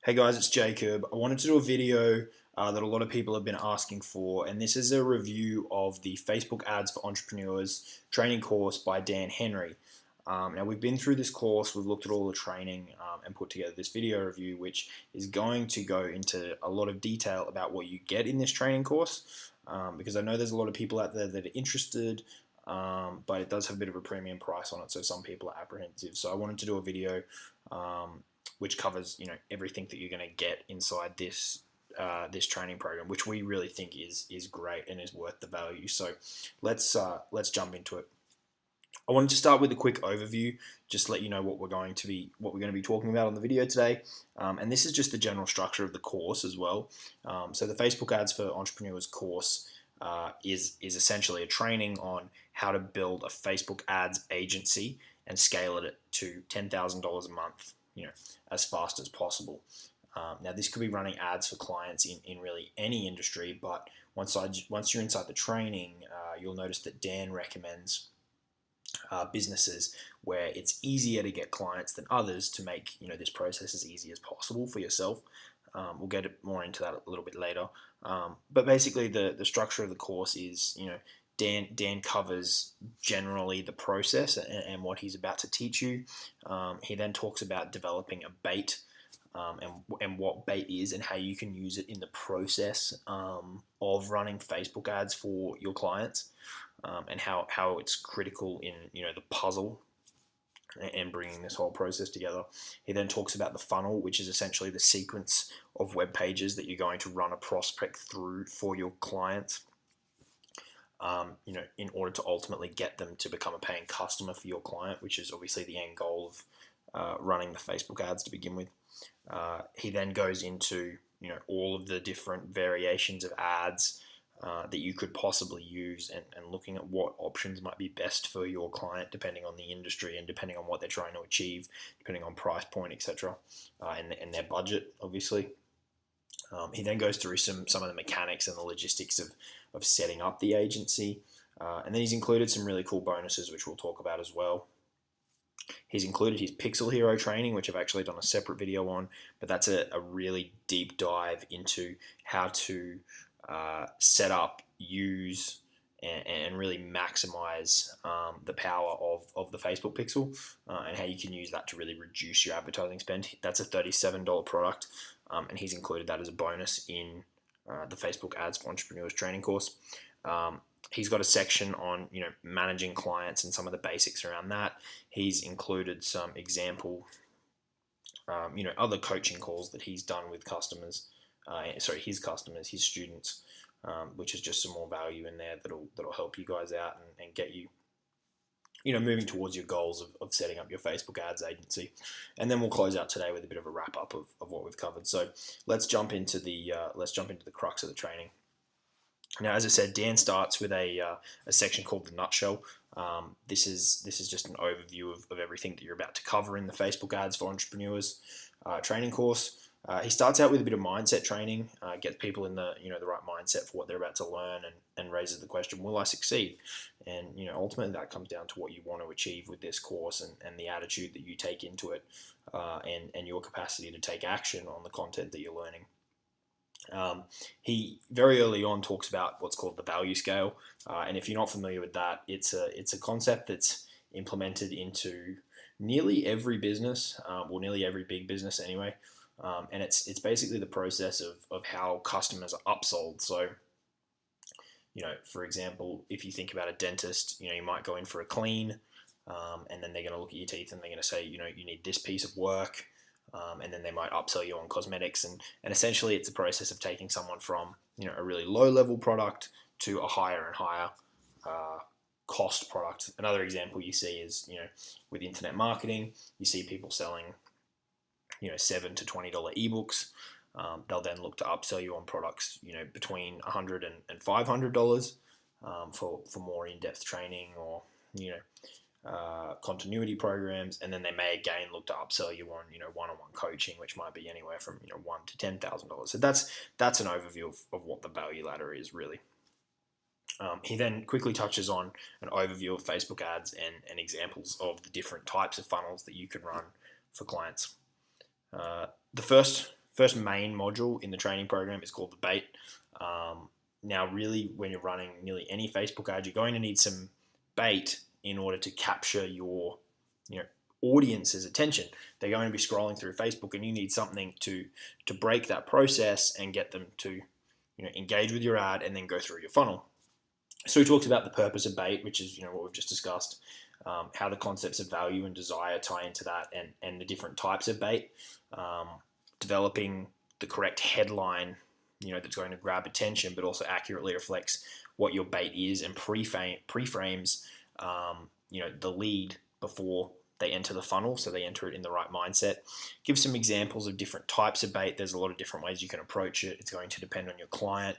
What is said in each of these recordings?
Hey guys, it's Jacob. I wanted to do a video that a lot of people have been asking for, and this is a review of the Facebook Ads for Entrepreneurs training course by Dan Henry. Now, we've been through this course, we've looked at all the training and put together this video review, which is going to go into a lot of detail about what you get in this training course, because I know there's a lot of people out there that are interested, but it does have a bit of a premium price on it, so some people are apprehensive. So I wanted to do a video which covers everything that you're going to get inside this training program, which we really think is great and is worth the value. So let's jump into it. I wanted to start with a quick overview, just let you know what we're going to be talking about on the video today, and this is just the general structure of the course as well. So the Facebook Ads for Entrepreneurs course is essentially a training on how to build a Facebook ads agency and scale it to $10,000 a month, as fast as possible. Now, this could be running ads for clients in really any industry, but once you're inside the training, you'll notice that Dan recommends businesses where it's easier to get clients than others to make this process as easy as possible for yourself. We'll get more into that a little bit later. But basically, the structure of the course is, Dan covers generally the process and what he's about to teach you. He then talks about developing a bait and what bait is and how you can use it in the process of running Facebook ads for your clients, and how it's critical in the puzzle and bringing this whole process together. He then talks about the funnel, which is essentially the sequence of web pages that you're going to run a prospect through for your clients, in order to ultimately get them to become a paying customer for your client, which is obviously the end goal of running the Facebook ads to begin with. He then goes into all of the different variations of ads that you could possibly use, and looking at what options might be best for your client depending on the industry and depending on what they're trying to achieve, depending on price point, etc., and their budget, obviously. He then goes through some of the mechanics and the logistics of setting up the agency, and then he's included some really cool bonuses, which we'll talk about as well. He's included his Pixel Hero training, which I've actually done a separate video on, but that's a really deep dive into how to set up, use, and really maximize the power of the Facebook Pixel, and how you can use that to really reduce your advertising spend. That's a $37 product, and he's included that as a bonus in the Facebook Ads for Entrepreneurs training course. He's got a section on managing clients and some of the basics around that. He's included some example other coaching calls that he's done with customers, his students, which is just some more value in there that'll help you guys out and get you moving towards your goals of setting up your Facebook ads agency. And then we'll close out today with a bit of a wrap up of what we've covered. So let's jump into the crux of the training. Now, as I said, Dan starts with a section called the nutshell. This is just an overview of everything that you're about to cover in the Facebook Ads for Entrepreneurs training course. He starts out with a bit of mindset training, gets people in the the right mindset for what they're about to learn, and raises the question, will I succeed? And ultimately that comes down to what you want to achieve with this course, and the attitude that you take into it, and your capacity to take action on the content that you're learning. He very early on talks about what's called the value scale, and if you're not familiar with that, it's a concept that's implemented into nearly every business, nearly every big business anyway. And it's basically the process of how customers are upsold. So, for example, if you think about a dentist, you might go in for a clean, and then they're going to look at your teeth and they're going to say, you need this piece of work, and then they might upsell you on cosmetics, and essentially it's a process of taking someone from a really low level product to a higher and higher cost product. Another example you see is with internet marketing, you see people selling $7 to $20 ebooks. They'll then look to upsell you on products between $100 and $500 for more in-depth training or continuity programs, and then they may again look to upsell you on one-on-one coaching, which might be anywhere from $1,000 to $10,000. So that's an overview of what the value ladder is really. He then quickly touches on an overview of Facebook ads and examples of the different types of funnels that you can run for clients. The first first main module in the training program is called the bait. Now, really, when you're running nearly any Facebook ad, you're going to need some bait in order to capture your audience's attention. They're going to be scrolling through Facebook, and you need something to break that process and get them to engage with your ad and then go through your funnel. So he talks about the purpose of bait, which is what we've just discussed, how the concepts of value and desire tie into that, and the different types of bait, developing the correct headline that's going to grab attention but also accurately reflects what your bait is, and pre-frames the lead before they enter the funnel, so they enter it in the right mindset. Give some examples of different types of bait. There's a lot of different ways you can approach it. It's going to depend on your client.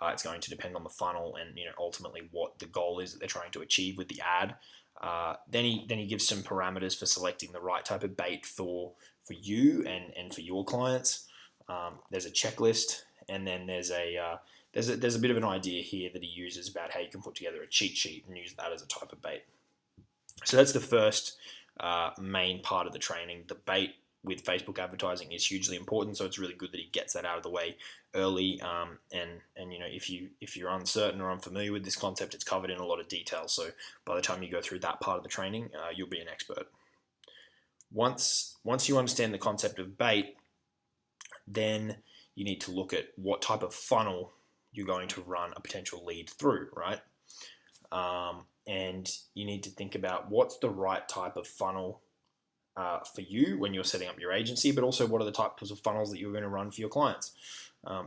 It's going to depend on the funnel and ultimately what the goal is that they're trying to achieve with the ad. Then he gives some parameters for selecting the right type of bait for you and for your clients. There's a checklist, and then there's a bit of an idea here that he uses about how you can put together a cheat sheet and use that as a type of bait. So that's the first main part of the training. The bait with Facebook advertising is hugely important, so it's really good that he gets that out of the way early. And if you're uncertain or unfamiliar with this concept, it's covered in a lot of detail. So by the time you go through that part of the training, you'll be an expert. Once you understand the concept of bait, then you need to look at what type of funnel you're going to run a potential lead through, right? And you need to think about what's the right type of funnel for you when you're setting up your agency, but also what are the types of funnels that you're going to run for your clients.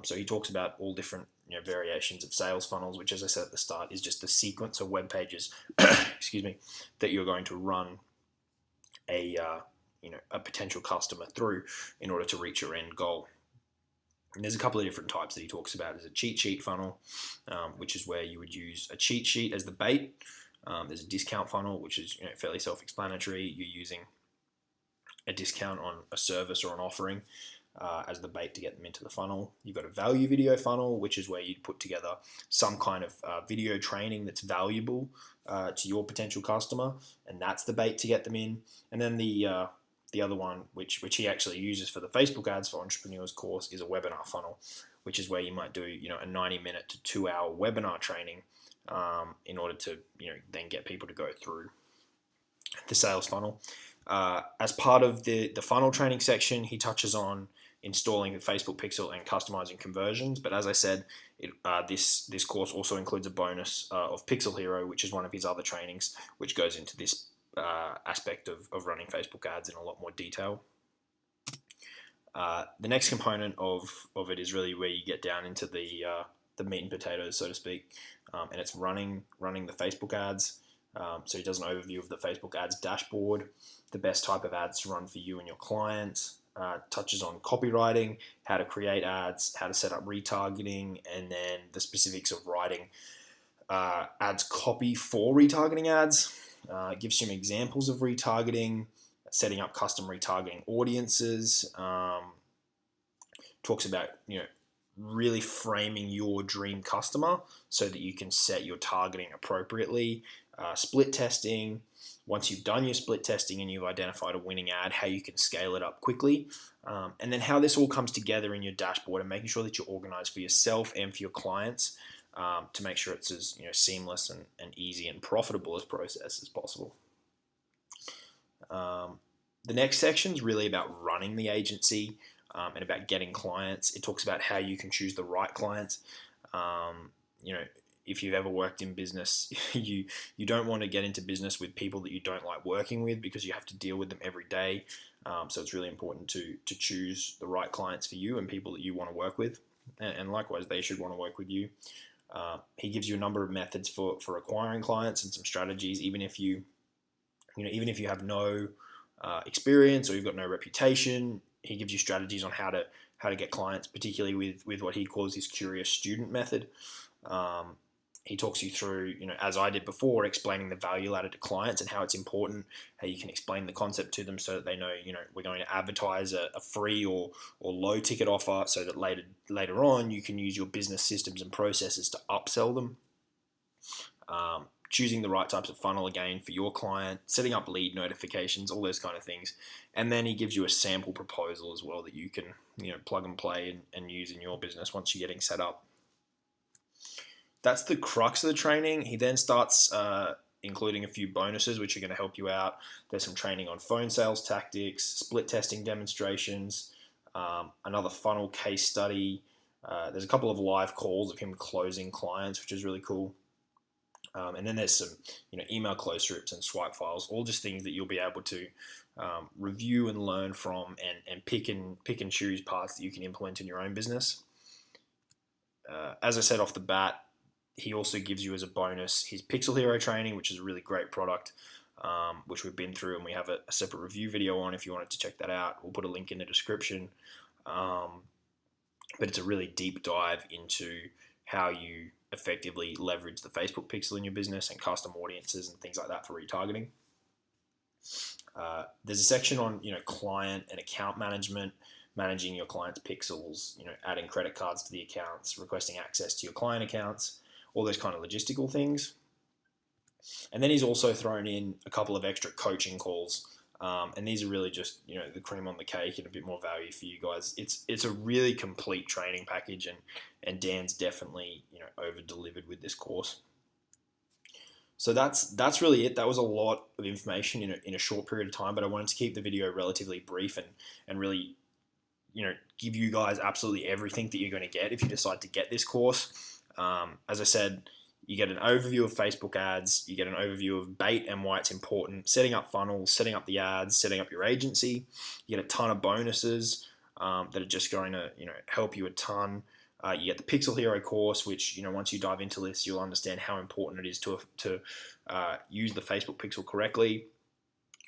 So he talks about all different variations of sales funnels, which, as I said at the start, is just the sequence of web pages, excuse me, that you're going to run a potential customer through in order to reach your end goal. And there's a couple of different types that he talks about. There's a cheat sheet funnel, which is where you would use a cheat sheet as the bait. There's a discount funnel, which is fairly self-explanatory. You're using a discount on a service or an offering as the bait to get them into the funnel. You've got a value video funnel, which is where you'd put together some kind of video training that's valuable to your potential customer, and that's the bait to get them in. And then the other one, which he actually uses for the Facebook Ads for Entrepreneurs course, is a webinar funnel, which is where you might do a 90-minute to 2-hour webinar training in order to then get people to go through the sales funnel. As part of the funnel training section, he touches on installing the Facebook Pixel and customizing conversions. But as I said, this course also includes a bonus of Pixel Hero, which is one of his other trainings, which goes into this aspect of running Facebook ads in a lot more detail. The next component of it is really where you get down into the meat and potatoes, so to speak, and it's running the Facebook ads. So he does an overview of the Facebook ads dashboard, the best type of ads to run for you and your clients, touches on copywriting, how to create ads, how to set up retargeting, and then the specifics of writing ads copy for retargeting ads. Gives some examples of retargeting, setting up custom retargeting audiences, talks about really framing your dream customer so that you can set your targeting appropriately, split testing. Once you've done your split testing and you've identified a winning ad, how you can scale it up quickly, and then how this all comes together in your dashboard and making sure that you're organized for yourself and for your clients to make sure it's as seamless and easy and profitable as process as possible. The next section is really about running the agency and about getting clients. It talks about how you can choose the right clients. If you've ever worked in business, you don't want to get into business with people that you don't like working with because you have to deal with them every day. So it's really important to choose the right clients for you and people that you want to work with. And likewise, they should want to work with you. He gives you a number of methods for acquiring clients and some strategies, even if you have no experience or you've got no reputation. He gives you strategies on how to get clients, particularly with what he calls his curious student method. He talks you through, as I did before, explaining the value added to clients and how it's important, how you can explain the concept to them so that they know, we're going to advertise a free or low ticket offer so that later on you can use your business systems and processes to upsell them. choosing the right types of funnel again for your client, setting up lead notifications, all those kind of things. And then he gives you a sample proposal as well that you can plug and play and use in your business once you're getting set up. That's the crux of the training. He then starts including a few bonuses which are going to help you out. There's some training on phone sales tactics, split testing demonstrations, another funnel case study. There's a couple of live calls of him closing clients, which is really cool. And then there's some email close scripts and swipe files, all just things that you'll be able to review and learn from, and pick and choose parts that you can implement in your own business. As I said off the bat, he also gives you as a bonus his Pixel Hero training, which is a really great product, which we've been through, and we have a separate review video on if you wanted to check that out. We'll put a link in the description. But it's a really deep dive into how you effectively leverage the Facebook pixel in your business and custom audiences and things like that for retargeting. There's a section on client and account management, managing your client's pixels, adding credit cards to the accounts, requesting access to your client accounts, all those kind of logistical things. And then he's also thrown in a couple of extra coaching calls, and these are really just the cream on the cake and a bit more value for you guys. It's a really complete training package, and Dan's definitely over delivered with this course. So that's really it. That was a lot of information in a short period of time, but I wanted to keep the video relatively brief and really give you guys absolutely everything that you're going to get if you decide to get this course. As I said, you get an overview of Facebook ads, you get an overview of bait and why it's important, setting up funnels, setting up the ads, setting up your agency. You get a ton of bonuses that are just going to help you a ton. You get the Pixel Hero course, which once you dive into this, you'll understand how important it is to use the Facebook pixel correctly.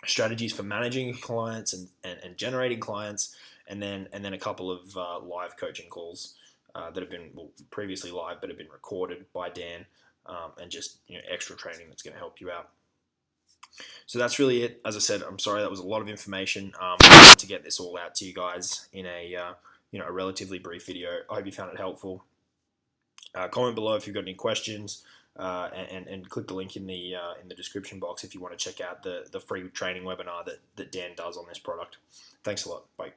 Strategies for managing clients and generating clients, and then a couple of live coaching calls that have been previously live but have been recorded by Dan, and just extra training that's going to help you out. So that's really it. As I said, I'm sorry that was a lot of information. I wanted to get this all out to you guys in a relatively brief video. I hope you found it helpful. Comment below if you've got any questions, and click the link in the description box if you want to check out the free training webinar that Dan does on this product. Thanks a lot. Bye.